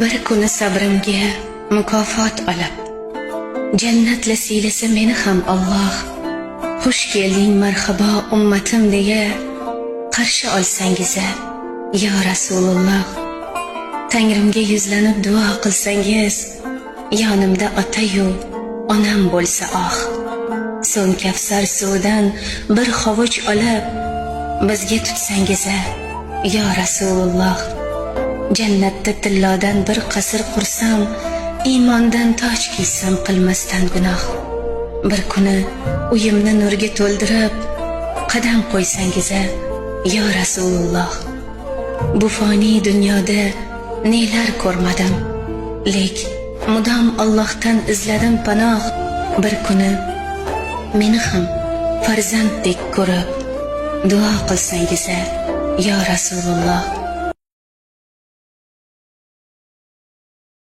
Bir kuni sabrimga mukofot olib, jannatla siylasa meni ham Alloh. Xush kelding marhabo ummatim deya qarshi olsangiz ya Rasululloh. Tangrimga yuzlanib duo qilsangiz, yonimda ota-yu onam bo'lsa oh. So'ng Kavsar suvidan bir hovuch olib bizga tutsangiz ya Rasululloh. Jannatda tillodan bir qasr qursam, iymondan toj kiysam qilmasdan gunoh. Bir kuni uyimni nurga to'ldirib qadam qo'ysangiz ya Rasululloh. Bu foni dunyoda nelar ko'rmadim, lek mudom Allohdan izladim panoh. Bir kuni meni ham farzanddek ko'rib duo qilsangiz ya Rasululloh.